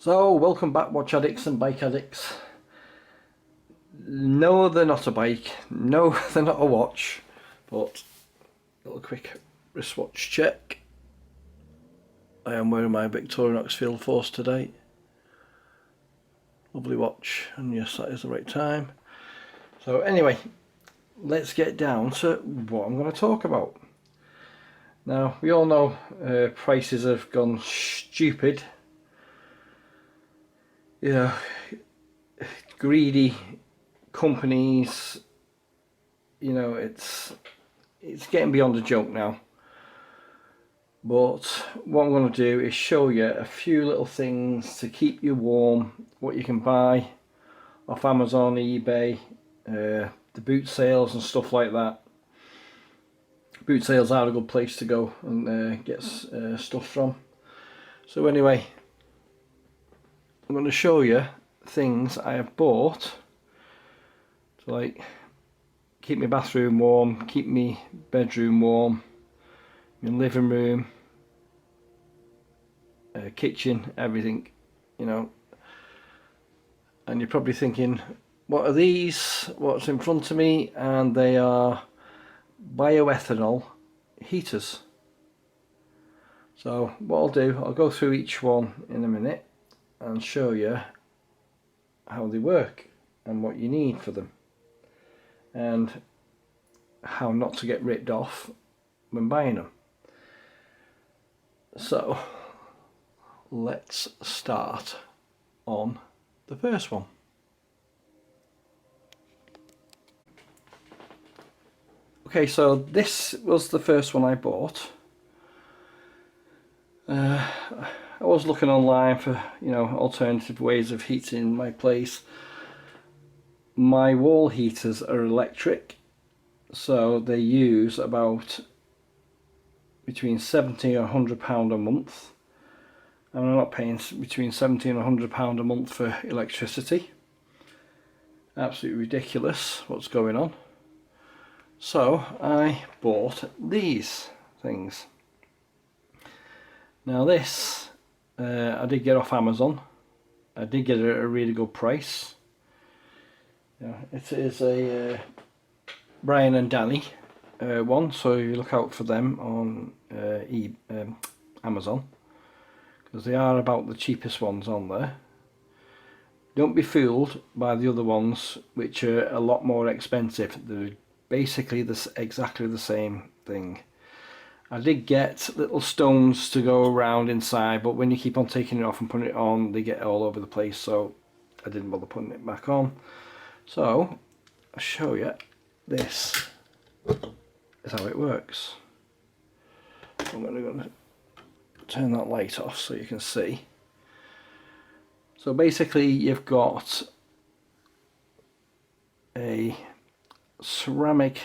So, welcome back, watch addicts and bike addicts. No, they're not a bike. No, they're not a watch. But a little quick wristwatch check. I am wearing my Victorinox Field Force today. Lovely watch, and yes, that is the right time. So anyway, let's get down to what I'm going to talk about. Now, we all know prices have gone stupid. You know, greedy companies, you know, it's getting beyond a joke now. But what I'm going to do is show you a few little things to keep you warm, what you can buy off Amazon, eBay, the boot sales and stuff like that. Boot sales are a good place to go and get stuff from. So anyway, I'm going to show you things I have bought to like keep my bathroom warm, keep my bedroom warm, my living room, kitchen, everything, you know. And you're probably thinking, what are these? What's in front of me? And they are bioethanol heaters. So what I'll do, I'll go through each one in a minute and show you how they work and what you need for them and how not to get ripped off when buying them. So let's start on the first one. Okay, so this was the first one I bought. I was looking online for, you know, alternative ways of heating my place. My wall heaters are electric, so they use about between £70 and £100 a month. And I'm not paying between £70 and £100 a month for electricity. Absolutely ridiculous what's going on. So I bought these things. Now this I did get off Amazon. I did get it at a really good price. Yeah, it is a Brian and Danny one, so you look out for them on Amazon, because they are about the cheapest ones on there. Don't be fooled by the other ones, which are a lot more expensive. They're basically exactly the same thing. I did get little stones to go around inside, but when you keep on taking it off and putting it on, they get all over the place, so I didn't bother putting it back on. So I'll show you, this is how it works. I'm going to turn that light off so you can see. So basically you've got a ceramic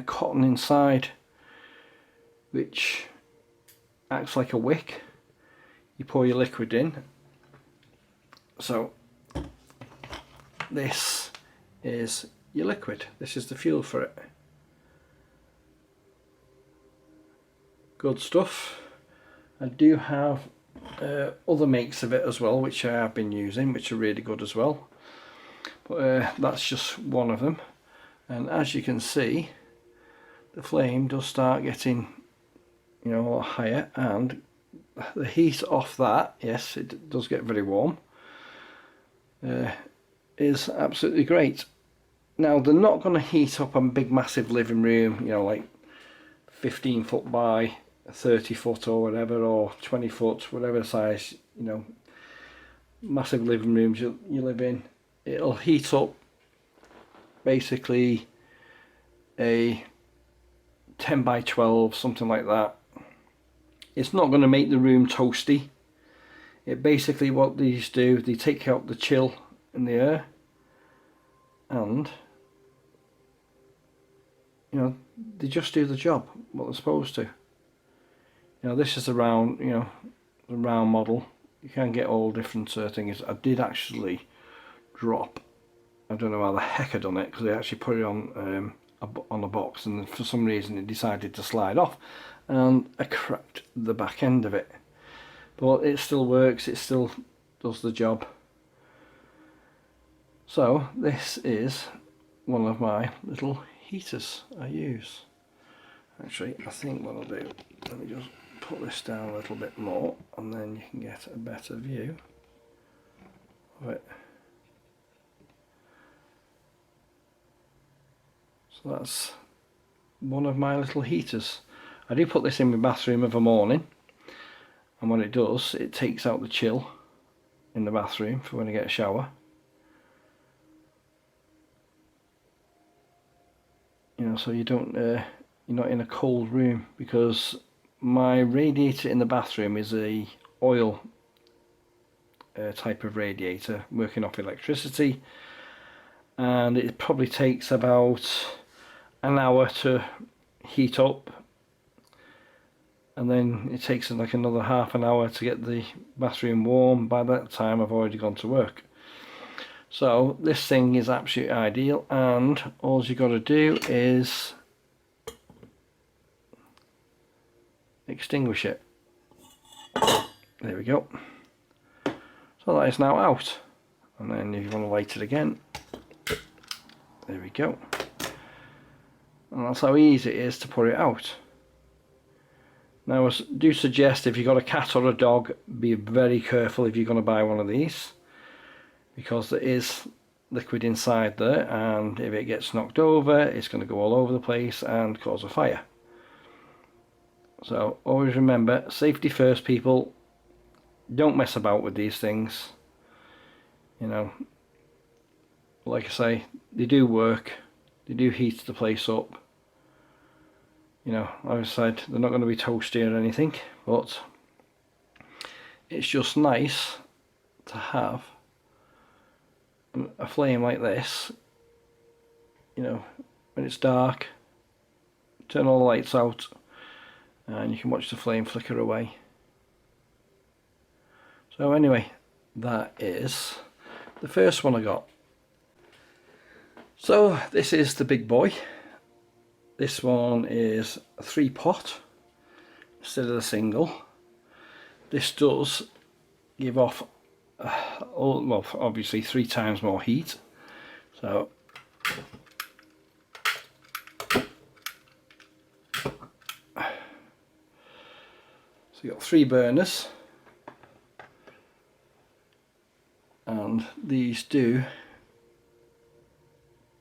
cotton inside, which acts like a wick. You pour your liquid in. So this is your liquid. This is the fuel for it. Good stuff. I do have other makes of it as well, which I have been using, which are really good as well. But that's just one of them. And as you can see, the flame does start getting, you know, a lot higher, and the heat off that, yes, it does get very warm, is absolutely great. Now they're not going to heat up a big massive living room, you know, like 15 foot by 30 foot or whatever, or 20 foot, whatever size, you know, massive living rooms you live in. It'll heat up basically a 10 by 12, something like that. It's not going to make the room toasty. It basically, what these do, they take out the chill in the air, and you know, they just do the job what they're supposed to. You know, this is the round, you know, the round model. You can get all different things. I did actually drop, I don't know how the heck I done it, because I actually put it on a box, and for some reason it decided to slide off, and I cracked the back end of it. But it still works. It's still does the job. So this is one of my little heaters I use. Actually, I think what I'll do, let me just put this down a little bit more and then you can get a better view of it. So that's one of my little heaters. I do put this in my bathroom of a morning, and what it does, it takes out the chill in the bathroom for when I get a shower. You know, so you don't, you're not in a cold room, because my radiator in the bathroom is a oil type of radiator working off electricity, and it probably takes about an hour to heat up, and then it takes like another half an hour to get the bathroom warm. By that time I've already gone to work. So this thing is absolutely ideal, and all you got to do is extinguish it. There we go. So that is now out, and then if you want to light it again, there we go. And that's how easy it is to put it out. Now I do suggest, if you've got a cat or a dog, be very careful if you're going to buy one of these, because there is liquid inside there, and if it gets knocked over, it's going to go all over the place and cause a fire. So always remember, safety first, people. Don't mess about with these things. You know, like I say, they do work, they do heat the place up. You know, like I said, they're not going to be toasty or anything, but it's just nice to have a flame like this. You know, when it's dark, turn all the lights out and you can watch the flame flicker away. So anyway, that is the first one I got. So this is the big boy. This one is a 3-pot instead of the single. This does give off, well, obviously 3 times more heat. So you've got 3 burners, and these do,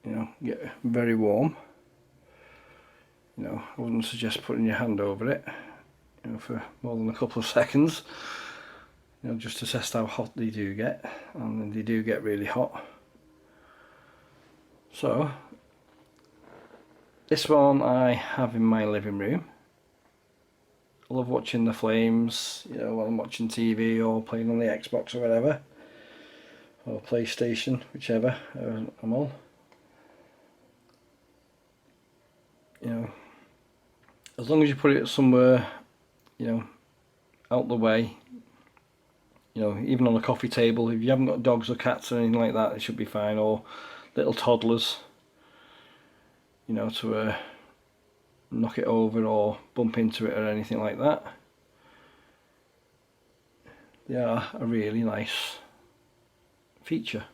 you know, get very warm. You know, I wouldn't suggest putting your hand over it, you know, for more than a couple of seconds, you know, just to test how hot they do get, and they do get really hot. So this one I have in my living room. I love watching the flames, you know, while I'm watching TV or playing on the Xbox or whatever, or PlayStation, whichever I'm on. You know, as long as you put it somewhere, you know, out the way, you know, even on a coffee table, if you haven't got dogs or cats or anything like that, it should be fine, or little toddlers, you know, to knock it over or bump into it or anything like that. They are a really nice feature.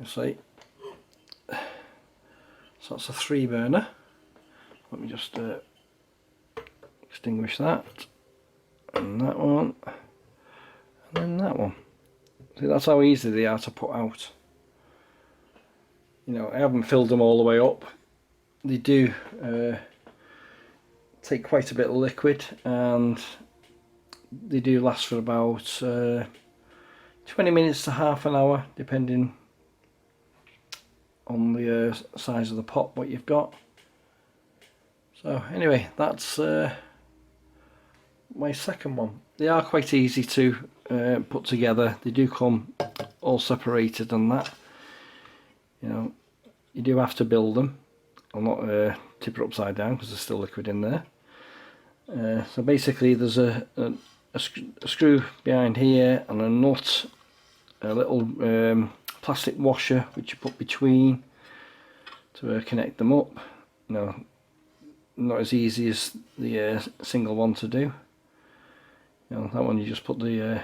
You see, so that's a 3 burner. Let me just extinguish that, and that one, and then that one. See, that's how easy they are to put out. You know, I haven't filled them all the way up. They do take quite a bit of liquid, and they do last for about 20 minutes to half an hour, depending on the size of the pot what you've got. So anyway, that's my second one. They are quite easy to put together. They do come all separated and that. You know, you do have to build them. I'll not tip it upside down because there's still liquid in there. So basically there's a screw behind here and a nut, a little plastic washer which you put between to connect them up. You know, not as easy as the single one to do. You know, that one you just put the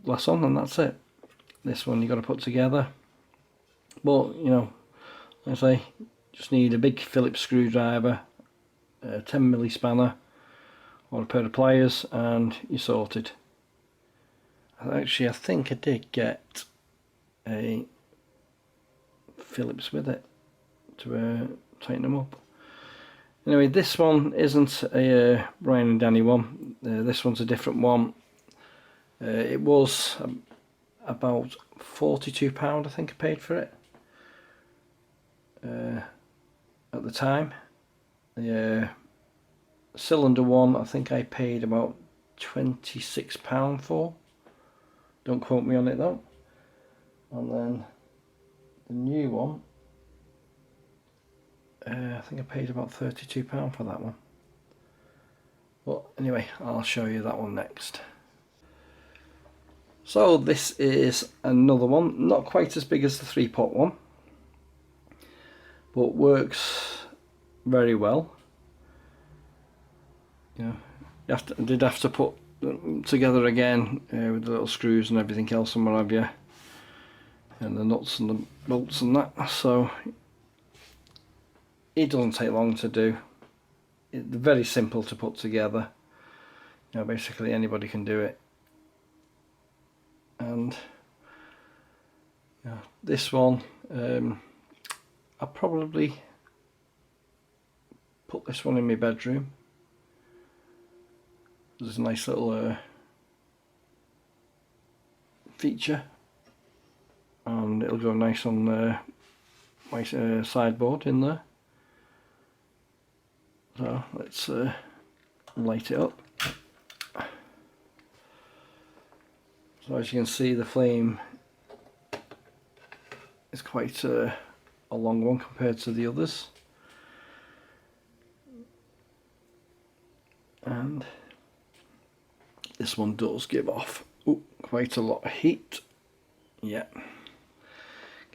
glass on, and that's it. This one you got to put together, but you know, like I say, just need a big Phillips screwdriver, a 10mm spanner, or a pair of pliers, and you're sorted. Actually, I think I did get a Phillips with it to tighten them up. Anyway, this one isn't a Brian and Danny one. This one's a different one. It was about £42, I think I paid for it at the time. The cylinder one, I think I paid about £26 for. Don't quote me on it though. And then the new one, I think I paid about £32 for that one. But anyway, I'll show you that one next. So this is another one, not quite as big as the 3-pot one, but works very well. You know, did have to put them together again with the little screws and everything else and what have you, and the nuts and the bolts and that. So it doesn't take long to do. It's very simple to put together. You know, basically anybody can do it. And you know, this one, I'll probably put this one in my bedroom. There's a nice little feature, and it'll go nice on my sideboard in there. So let's light it up. So as you can see, the flame is quite a long one compared to the others, and this one does give off quite a lot of heat. Yeah,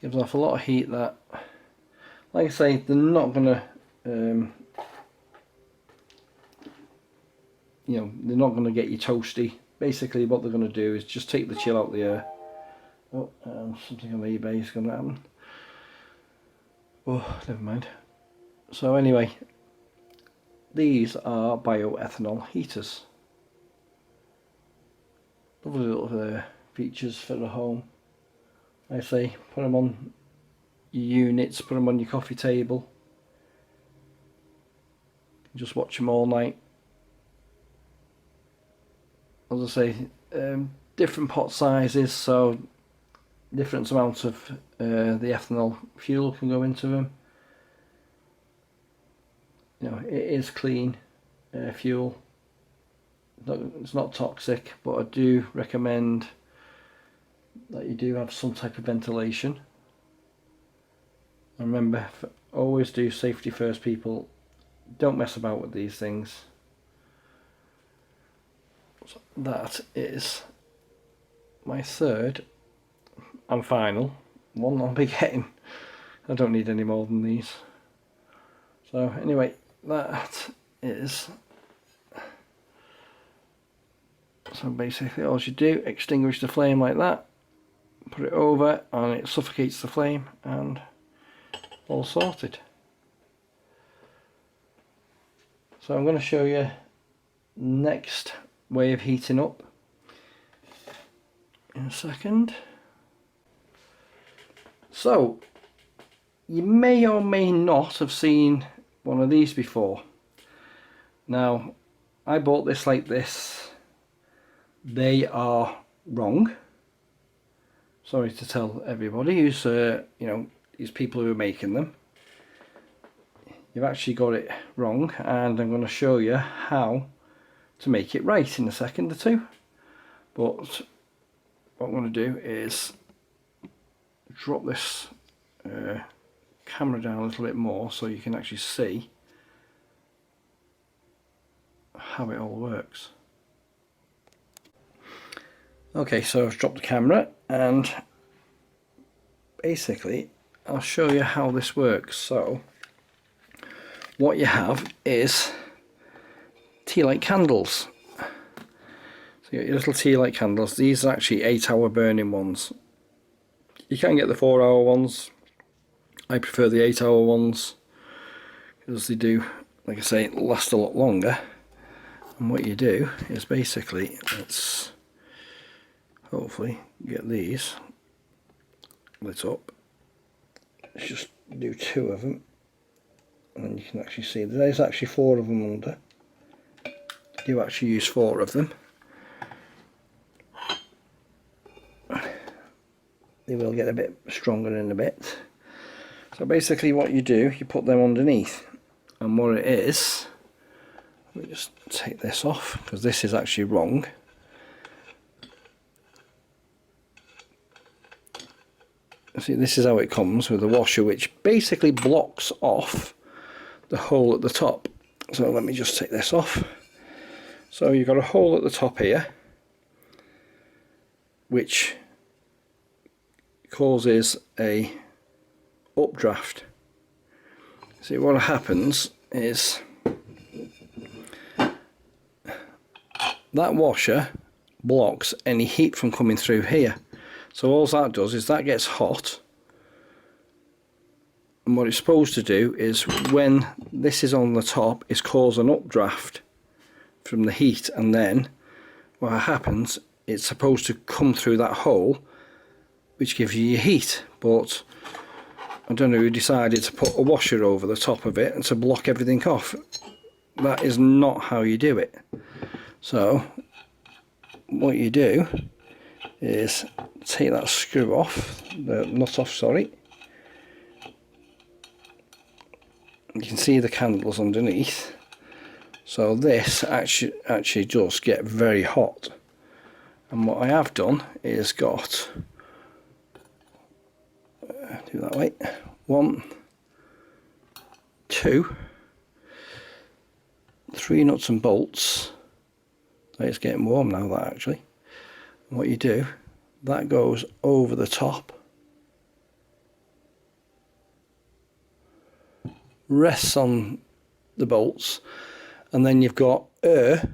gives off a lot of heat that, like I say, they're not gonna you know, they're not gonna get you toasty. Basically what they're gonna do is just take the chill out the air. Oh, something on eBay is gonna happen. Oh, never mind. So anyway, these are bioethanol heaters. Lovely little features for the home. I say, put them on your units, put them on your coffee table. Just watch them all night. As I say, different pot sizes, so different amounts of the ethanol fuel can go into them. You know, it is clean fuel. It's not toxic, but I do recommend that you do have some type of ventilation. And remember, always do safety first, people. Don't mess about with these things. So that is my third and final one I'll be getting. I don't need any more than these. So anyway, that is, so basically all you do, extinguish the flame like that, put it over and it suffocates the flame, and all sorted. So I'm going to show you next way of heating up in a second. So you may or may not have seen one of these before. Now, I bought this like this. They are wrong. Sorry to tell everybody who's you know, these people who are making them. You've actually got it wrong, and I'm going to show you how to make it right in a second or two. But what I'm going to do is drop this camera down a little bit more so you can actually see how it all works. Okay, so I've dropped the camera, and basically I'll show you how this works. So what you have is tea light candles. So So you get your little tea light candles. These are actually 8-hour burning ones. You can get the 4-hour ones. I prefer the 8-hour ones because they do, like I say, last a lot longer. And what you do is basically, let's hopefully get these lit up. Let's just do 2 of them, and you can actually see there's actually 4 of them under. You actually use 4 of them. They will get a bit stronger in a bit. So basically what you do, you put them underneath, and what it is, let me just take this off because this is actually wrong. See, this is how it comes with the washer, which basically blocks off the hole at the top. So let me just take this off. So you've got a hole at the top here, which causes a updraft. See, what happens is that washer blocks any heat from coming through here. So all that does is that gets hot, and what it's supposed to do is when this is on the top is cause an updraft from the heat, and then what happens, it's supposed to come through that hole which gives you your heat. But I don't know who decided to put a washer over the top of it and to block everything off. That is not how you do it. So what you do is take that screw off, the nut off, sorry. You can see the candles underneath. So this actually does get very hot. And what I have done is got, do that way, 1, 2, 3 nuts and bolts. It's getting warm now, that actually. And what you do, that goes over the top, rests on the bolts, and then you've got air.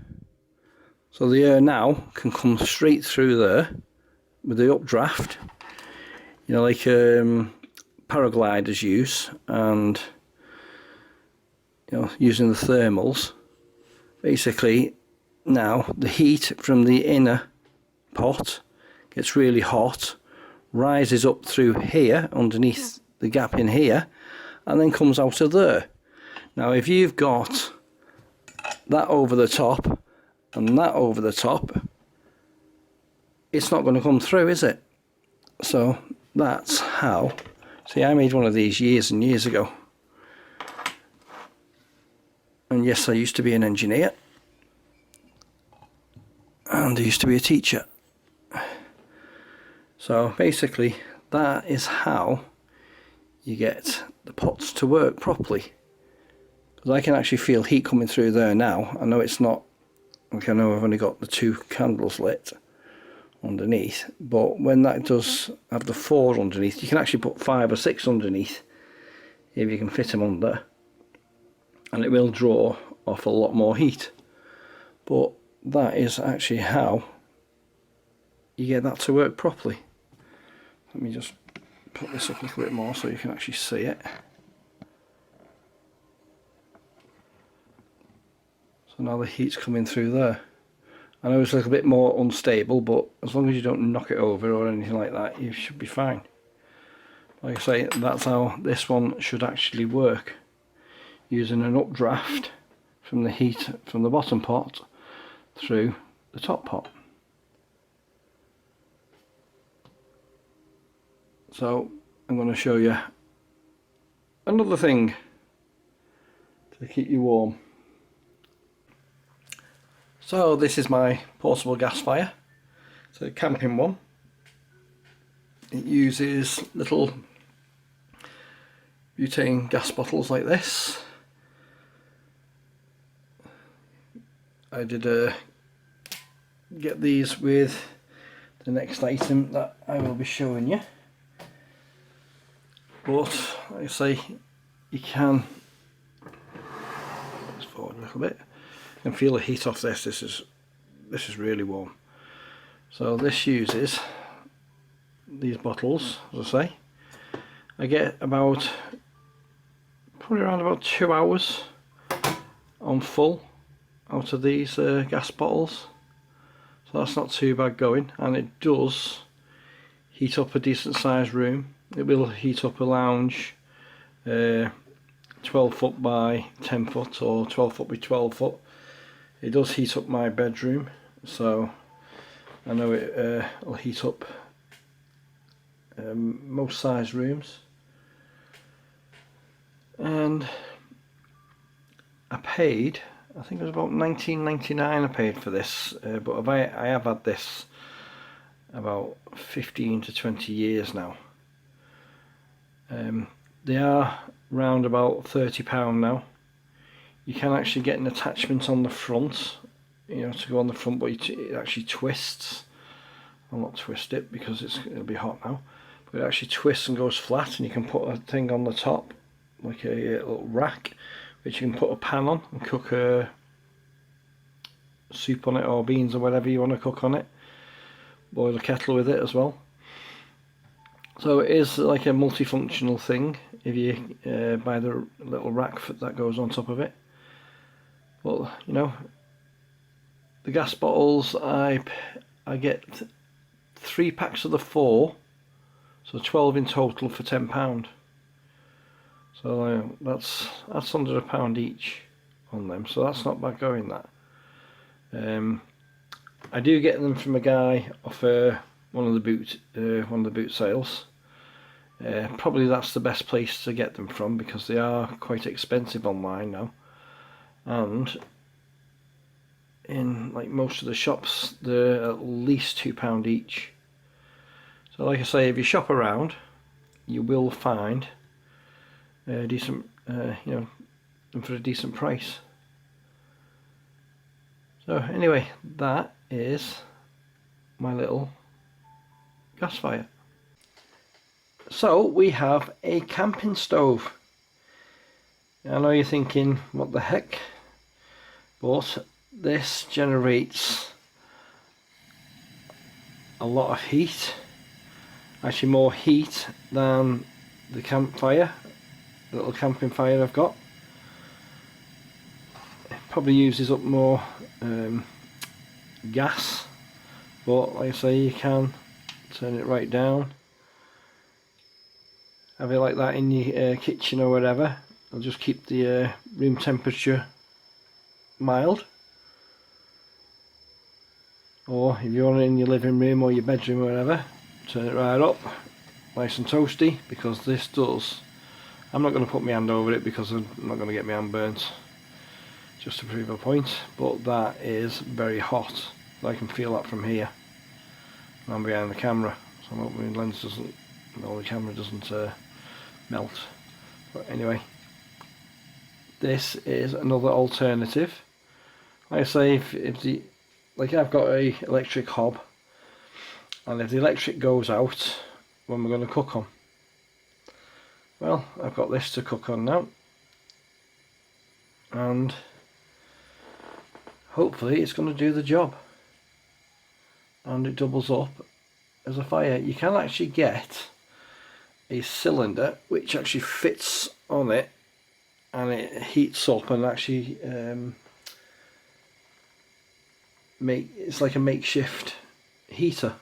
So the air now can come straight through there with the updraft, you know, like paragliders use, and you know, using the thermals. Basically now the heat from the inner pot gets really hot, rises up through here underneath the gap in here, and then comes out of there. Now if you've got that over the top and that over the top, it's not going to come through, is it? So that's how. See, I made one of these years and years ago, and yes, I used to be an engineer and I used to be a teacher. So basically that is how you get the pots to work properly. Because I can actually feel heat coming through there now. I know it's not, like, I know I've only got the 2 candles lit underneath, but when that does have the 4 underneath, you can actually put 5 or 6 underneath if you can fit them under, and it will draw off a lot more heat. But that is actually how you get that to work properly. Let me just put this up a little bit more so you can actually see it. So now the heat's coming through there. I know it's a little bit more unstable, but as long as you don't knock it over or anything like that, you should be fine. Like I say, that's how this one should actually work, using an updraft from the heat from the bottom pot through the top pot. So I'm going to show you another thing to keep you warm. So this is my portable gas fire. It's a camping one. It uses little butane gas bottles like this. I did get these with the next item that I will be showing you. But like I say, you can, let's forward a little bit, you can feel the heat off this. This is really warm. So this uses these bottles, as I say. I get about probably around about 2 hours on full out of these gas bottles, so that's not too bad going, and it does heat up a decent sized room. It will heat up a lounge 12 foot by 10 foot or 12 foot by 12 foot. It does heat up my bedroom, so I know it will heat up most size rooms. And I paid, I think it was about $19.99 I paid for this, but I have had this about 15 to 20 years now. They are round about £30 now. You can actually get an attachment on the front, you know, to go on the front, but it actually twists. I'll not twist it because it'll be hot now, but it actually twists and goes flat, and you can put a thing on the top, like a little rack, which you can put a pan on and cook soup on it, or beans or whatever you want to cook on it. Boil a kettle with it as well. So it is like a multifunctional thing if you buy the little rack that goes on top of it. But you know, the gas bottles, I get 3 packs of the 4, so 12 in total for £10. So that's under £1 each on them, so that's not bad going, that. I do get them from a guy off one of the boot sales. Probably that's the best place to get them from, because they are quite expensive online now, and in like most of the shops they're at least £2 each. So like I say, if you shop around you will find decent, you know, them for a decent price. So anyway, that is my little gas fire. So we have a camping stove. I know you're thinking, what the heck, but this generates a lot of heat, actually more heat than the campfire, the little camping fire I've got. It probably uses up more gas, but like I say, you can turn it right down, have it like that in your kitchen or whatever. I'll just keep the room temperature mild, or if you want it in your living room or your bedroom or whatever, turn it right up, nice and toasty, because this does, I'm not going to put my hand over it because I'm not going to get my hand burnt, just to prove a point, but that is very hot. I can feel that from here. I'm behind the camera, so I'm hoping the lens doesn't, no, the camera doesn't melt. But anyway, this is another alternative. Like I say, if the, like I've got a electric hob, and if the electric goes out, when we're going to cook on, well, I've got this to cook on now, and hopefully it's going to do the job, and it doubles up as a fire. You can actually get a cylinder which actually fits on it, and it heats up and actually it's like a makeshift heater.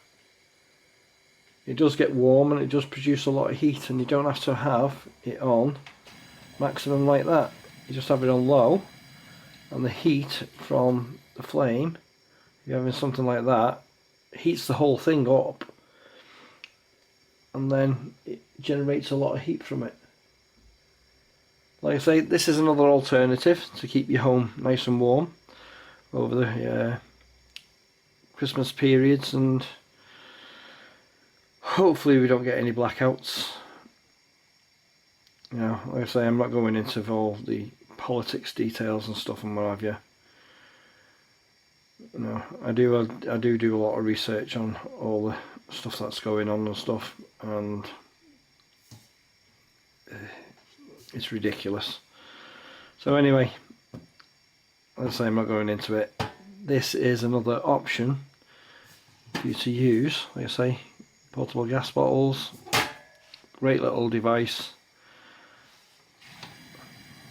It does get warm and it does produce a lot of heat, and you don't have to have it on maximum like that. You just have it on low, and the heat from the flame, if you're having something like that, heats the whole thing up, and then it generates a lot of heat from it. Like I say, this is another alternative to keep your home nice and warm over the Christmas periods, and hopefully we don't get any blackouts. You know, like I say, I'm not going into all the politics details and stuff and what have you. You know, I do a lot of research on all the stuff that's going on and stuff, and it's ridiculous. So anyway, let's say I'm not going into it. This is another option for you to use. Like I say, portable gas bottles, great little device,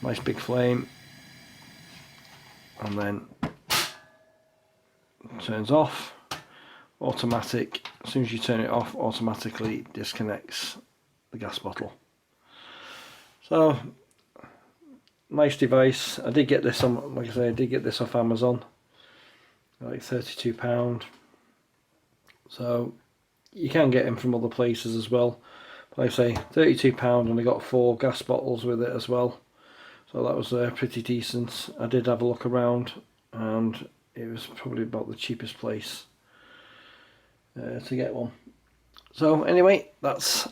nice big flame, and then turns off, automatic. As soon as you turn it off, automatically disconnects the gas bottle. So nice device. I did get this on, like I say, I did get this off Amazon, like £32. So you can get them from other places as well. But like I say, £32, and I got 4 gas bottles with it as well. So that was pretty decent. I did have a look around, and it was probably about the cheapest place to get one. So anyway, that's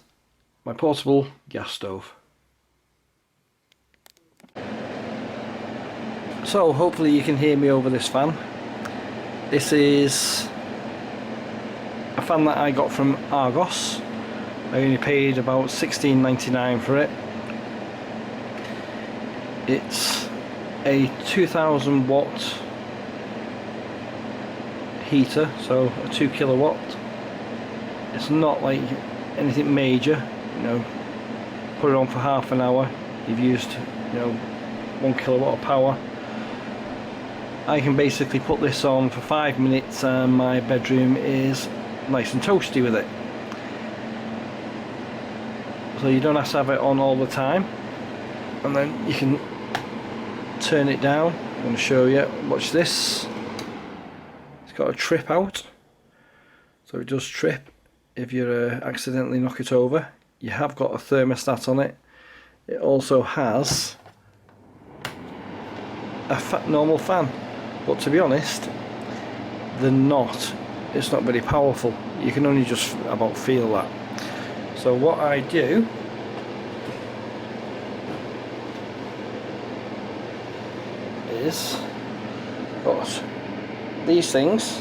my portable gas stove. So hopefully you can hear me over this fan. This is a fan that I got from Argos. I only paid about £16.99 for it. It's a 2000 watt heater, so a 2 kilowatt. It's not like anything major, you know. Put it on for half an hour, you've used, you know, 1 kilowatt of power. I can basically put this on for 5 minutes and my bedroom is nice and toasty with it. So you don't have to have it on all the time, and then you can turn it down. I'm going to show you. Watch this. It's got a trip out, so it does trip if you accidentally knock it over. You have got a thermostat on it. It also has a normal fan, but to be honest, it's not very powerful. You can only just about feel that. So what I do is, got these things.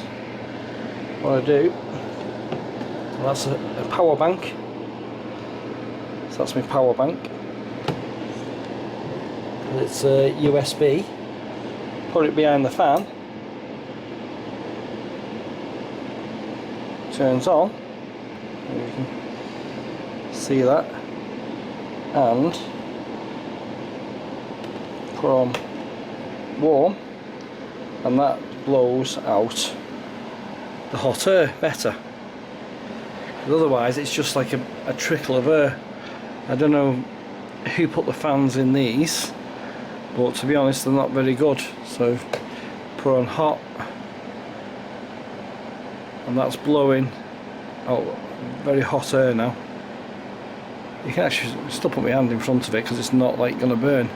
What I do, well, that's a power bank. So that's my power bank. It's a USB. Put it behind the fan. Turns on. You can see that. And put on warm, and that blows out the hot air better. But otherwise it's just like a trickle of air. I don't know who put the fans in these, but to be honest they're not very good. So put on hot, and that's blowing out very hot air now. You can actually still put my hand in front of it because it's not like going to burn,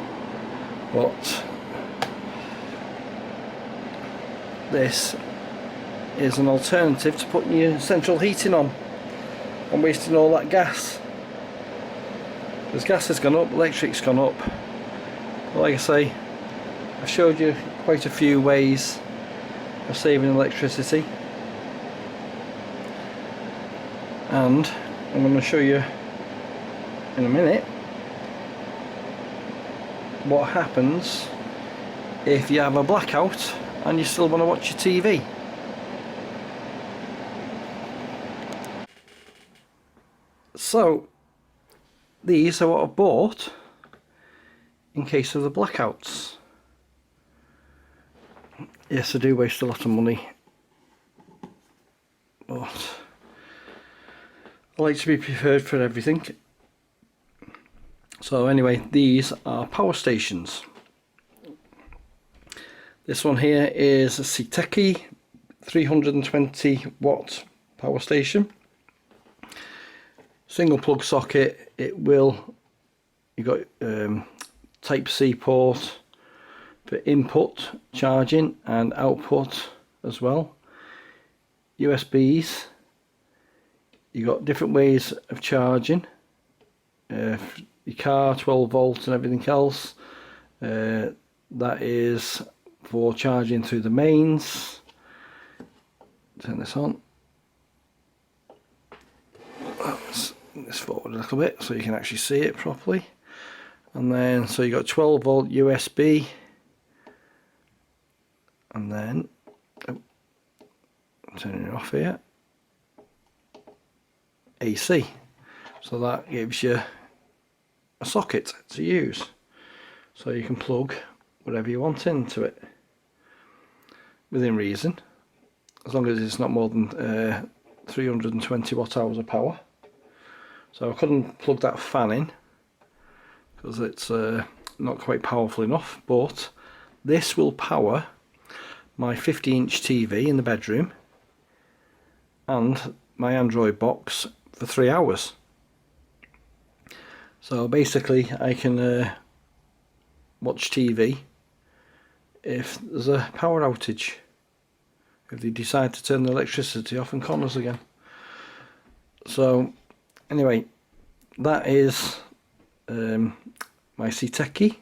but this is an alternative to putting your central heating on and wasting all that gas. Because gas has gone up, electric's gone up. But like I say, I've showed you quite a few ways of saving electricity, and I'm going to show you in a minute what happens if you have a blackout and you still want to watch your TV. So these are what I bought in case of the blackouts. Yes, I do waste a lot of money, but I like to be prepared for everything. So anyway, these are power stations. This one here is a Siteki 320 watt power station. Single plug socket. It will, you got type C port for input charging and output as well. USBs. You got different ways of charging. Your car, 12 volts and everything else. That is for charging through the mains. Turn this on. Let's bring this forward a little bit so you can actually see it properly. And then, so you got 12 volt USB. And then, turning it off here. AC. So that gives you a socket to use. So you can plug whatever you want into it within reason, as long as it's not more than 320 watt hours of power. So I couldn't plug that fan in because it's not quite powerful enough, but this will power my 50-inch TV in the bedroom and my Android box for 3 hours. So basically I can watch TV if there's a power outage, if they decide to turn the electricity off in corners again. So anyway, that is my Seitechi,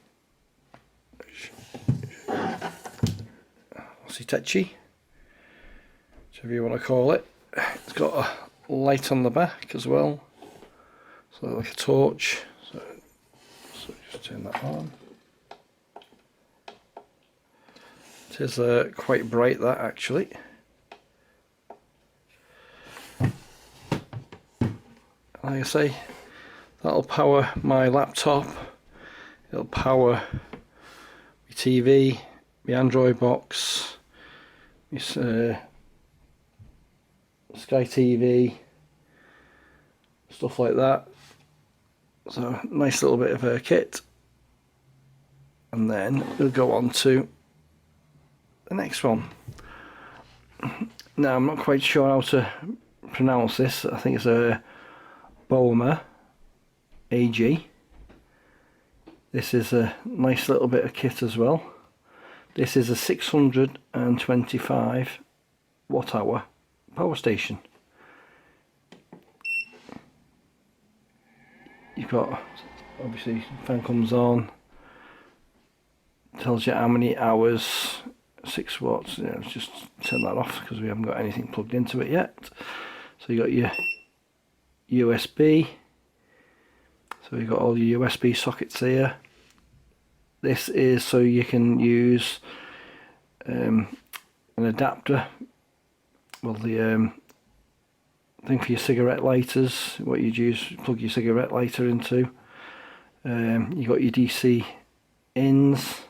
whichever you want to call it. It's got a light on the back as well, so like a torch. So just turn that on. It is quite bright, that actually. Like I say, that'll power my laptop, it'll power my TV, my Android box, my Sky TV, stuff like that. So nice little bit of a kit. And then we'll go on to the next one. Now I'm not quite sure how to pronounce this. I think it's a Bowmer AG. This is a nice little bit of kit as well. This is a 625 watt hour power station. You've got, obviously, fan comes on, tells you how many hours, 6 watts. Yeah, let's just turn that off because we haven't got anything plugged into it yet. So you got your USB, so you've got all your USB sockets here. This is so you can use an adapter, well, the thing for your cigarette lighters, what you'd use, plug your cigarette lighter into. You got your DC ins,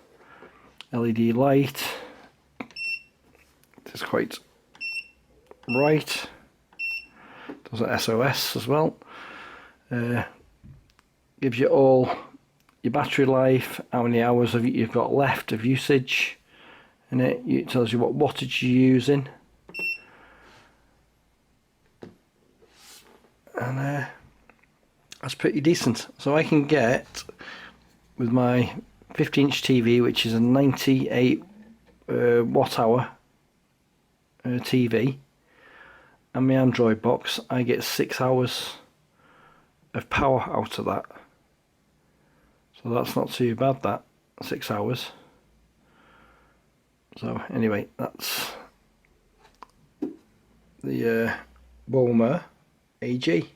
LED light. It's quite bright. Does an SOS as well. Gives you all your battery life, how many hours of you've got left of usage, and it tells you what wattage you're using. And that's pretty decent. So I can get, with my 50-inch TV, which is a 98 watt hour TV, and my Android box, I get 6 hours of power out of that. So that's not too bad, that 6 hours. So anyway, that's the Bowmer AG.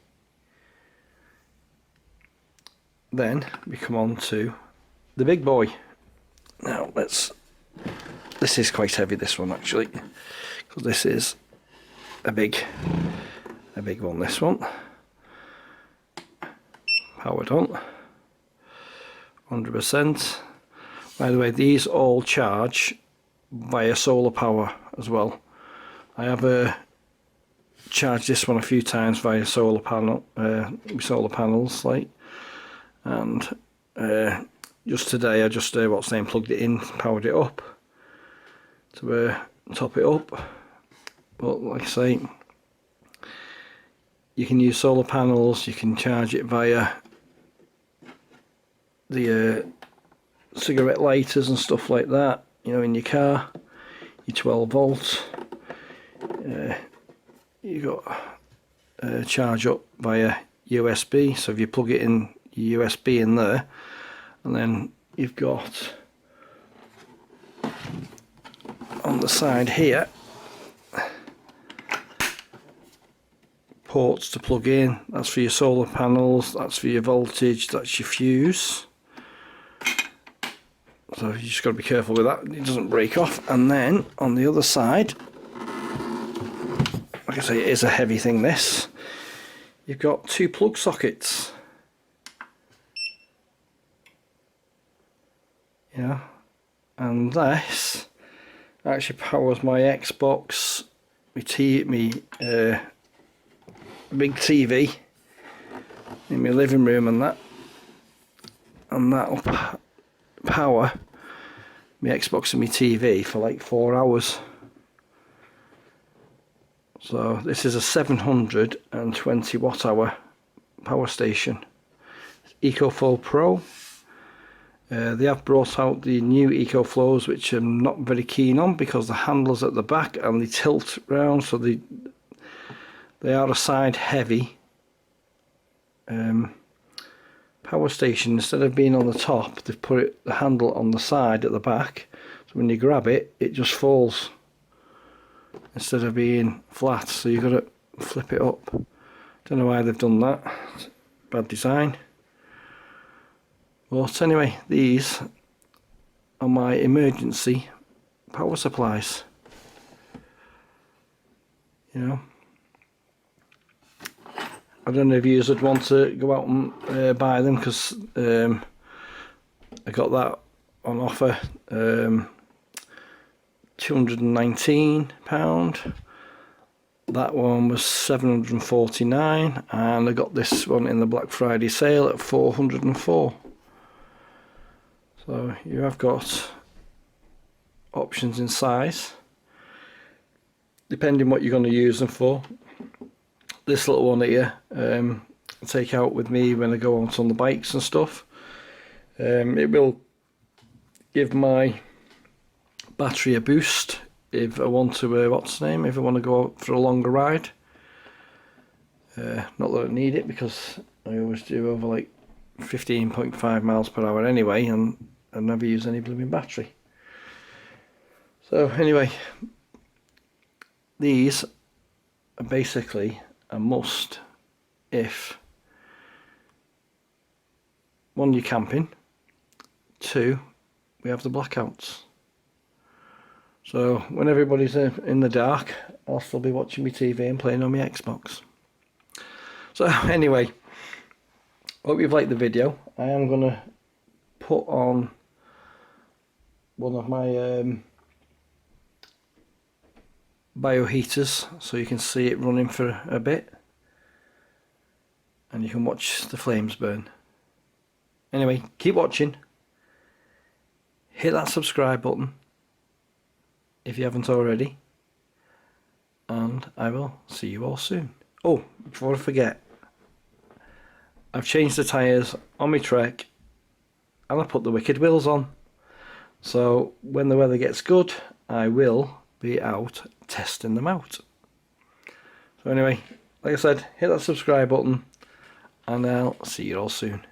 Then we come on to the big boy. Now this is quite heavy, this one actually, because this is a big one, this one. Powered on 100%. By the way, these all charge via solar power as well. I have charged this one a few times via solar panels, like, and just today I just plugged it in, powered it up to top it up. But like I say, you can use solar panels, you can charge it via the cigarette lighters and stuff like that, you know, in your car, your 12 volt. You got charge up via USB, so if you plug it in your USB in there, and then you've got on the side here ports to plug in. That's for your solar panels, that's for your voltage, that's your fuse. So you just got to be careful with that, it doesn't break off. And then on the other side, like I say, it is a heavy thing this. you've got two plug sockets. Yeah, and this actually powers my Xbox, me big TV in my living room, and that'll power my Xbox and my TV for like 4 hours. So this is a 720 watt hour power station. EcoFlow Pro. They have brought out the new EcoFlows, which I'm not very keen on because the handle's at the back and they tilt round, so they are a side heavy power station. Instead of being on the top, they've put the handle on the side at the back, so when you grab it, it just falls instead of being flat, so you've got to flip it up. Don't know why they've done that. It's bad design. But anyway, these are my emergency power supplies. You know, I don't know if you would want to go out and buy them, because I got that on offer, £219. That one was £749, and I got this one in the Black Friday sale at £404. So you have got options in size, depending what you're going to use them for. This little one here, I take out with me when I go out on the bikes and stuff. It will give my battery a boost if I want to, if I want to go out for a longer ride. Not that I need it, because I always do over like 15.5 miles per hour anyway, and I never use any blooming battery. So anyway, these are basically a must if, one, you're camping, two, we have the blackouts. So when everybody's in the dark, I'll still be watching my TV and playing on my Xbox. So anyway, hope you've liked the video. I am going to put on one of my bio heaters so you can see it running for a bit, and you can watch the flames burn. Anyway, keep watching, hit that subscribe button if you haven't already, and I will see you all soon. Oh, before I forget, I've changed the tyres on my Trek and I put the Wicked wheels on, so when the weather gets good I will be out testing them out. So anyway, like I said, hit that subscribe button and I'll see you all soon.